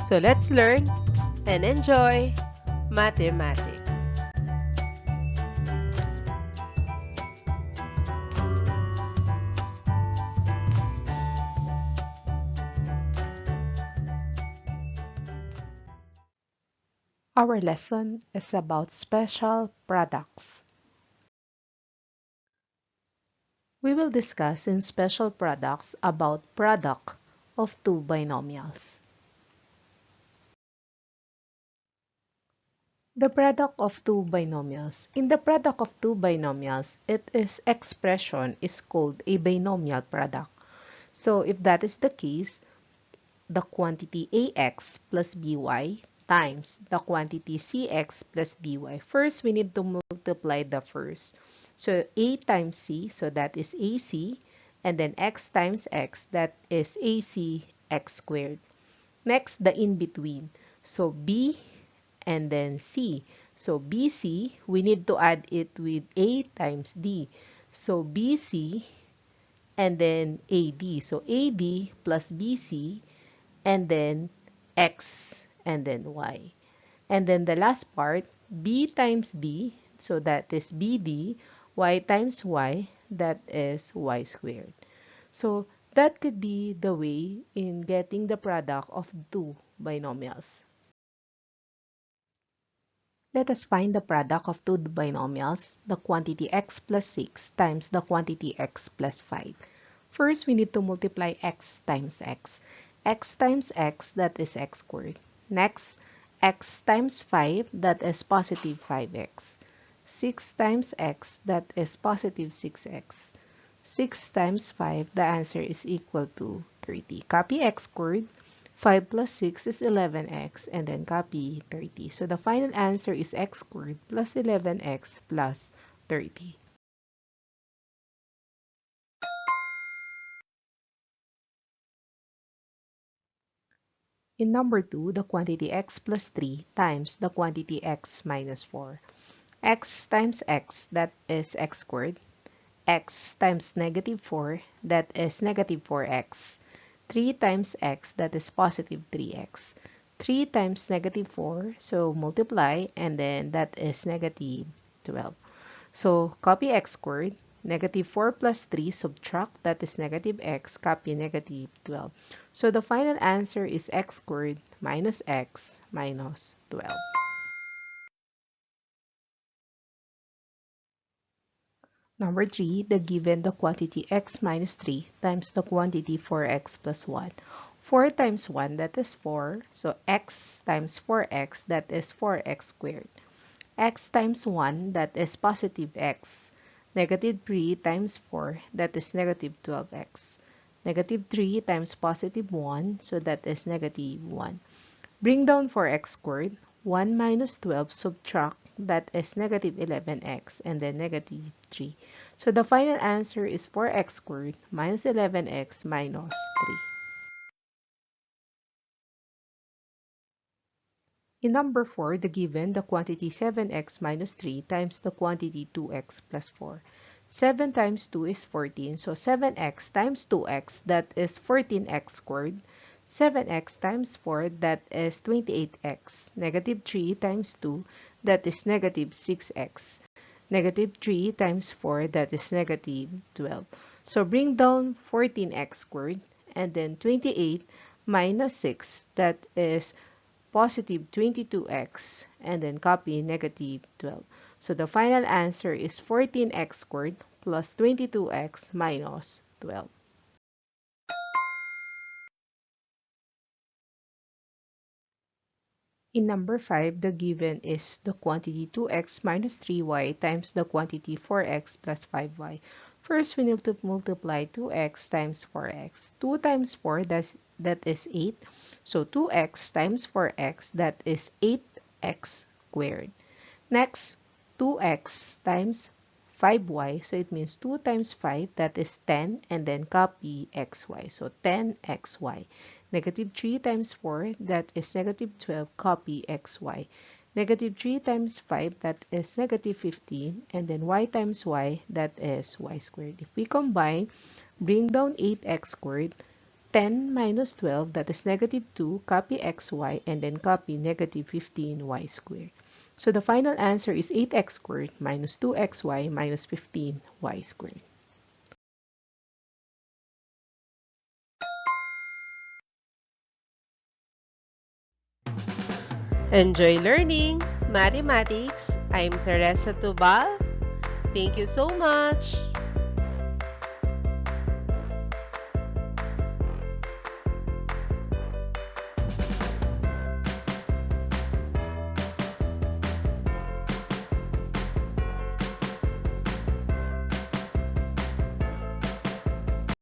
So let's learn and enjoy mathematics. Our lesson is about special products. We will discuss in special products about product of two binomials. The product of two binomials. In the product of two binomials, its expression is called a binomial product. So if that is the case, the quantity ax plus by times the quantity cx plus by. First, we need to multiply the first. So a times c, so that is ac, and then x times x, that is ac x squared. Next, the in-between. So b and then c. So bc, we need to add it with a times d. So bc and then ad. So ad plus bc and then x and then y. And then the last part, b times d, so that is bd, y times y, that is y squared. So that could be the way in getting the product of two binomials. Let us find the product of two binomials, the quantity x plus 6 times the quantity x plus 5. First, we need to multiply x times x. X times x, that is x squared. Next, x times 5, that is positive 5x. 6 times x, that is positive 6x. 6 times 5, the answer is equal to 30. Copy x squared. 5 plus 6 is 11x, and then copy 30. So the final answer is x squared plus 11x plus 30. In number 2, the quantity x plus 3 times the quantity x minus 4. X times x, that is x squared. X times negative 4, that is negative 4x. 3 times x, that is positive 3x. 3 times negative 4, so multiply, and then that is negative 12. So copy x squared. Negative 4 plus 3, subtract, that is negative x, copy negative 12. So the final answer is x squared minus x minus 12. Number 3, the given the quantity x minus 3 times the quantity 4x plus 1. 4 times 1, that is 4. So x times 4x, that is 4x squared. X times 1, that is positive x. Negative 3 times 4, that is negative 12x. Negative 3 times positive 1, so that is negative 1. Bring down 4x squared. 1 minus 12, subtract, that is negative 11x, and then negative 3. So the final answer is 4x squared minus 11x minus 3. In number 4, the given the quantity 7x minus 3 times the quantity 2x plus 4. 7 times 2 is 14, so 7x times 2x, that is 14x squared. 7x times 4, that is 28x. Negative 3 times 2, that is negative 6x. Negative 3 times 4, that is negative 12. So bring down 14x squared, and then 28 minus 6, that is positive 22x, and then copy negative 12. So the final answer is 14x squared plus 22x minus 12. In number 5, the given is the quantity 2x minus 3y times the quantity 4x plus 5y. First, we need to multiply 2x times 4x. 2 times 4, that is 8. So 2x times 4x, that is 8x squared. Next, 2x times 5y. So it means 2 times 5, that is 10, and then copy xy. So 10xy. Negative 3 times 4, that is negative 12, copy xy. Negative 3 times 5, that is negative 15, and then y times y, that is y squared. If we combine, bring down 8x squared, 10 minus 12, that is negative 2, copy xy, and then copy negative 15y squared. So the final answer is 8x squared minus 2xy minus 15y squared. Enjoy learning mathematics. I'm Teresa Tubal. Thank you so much.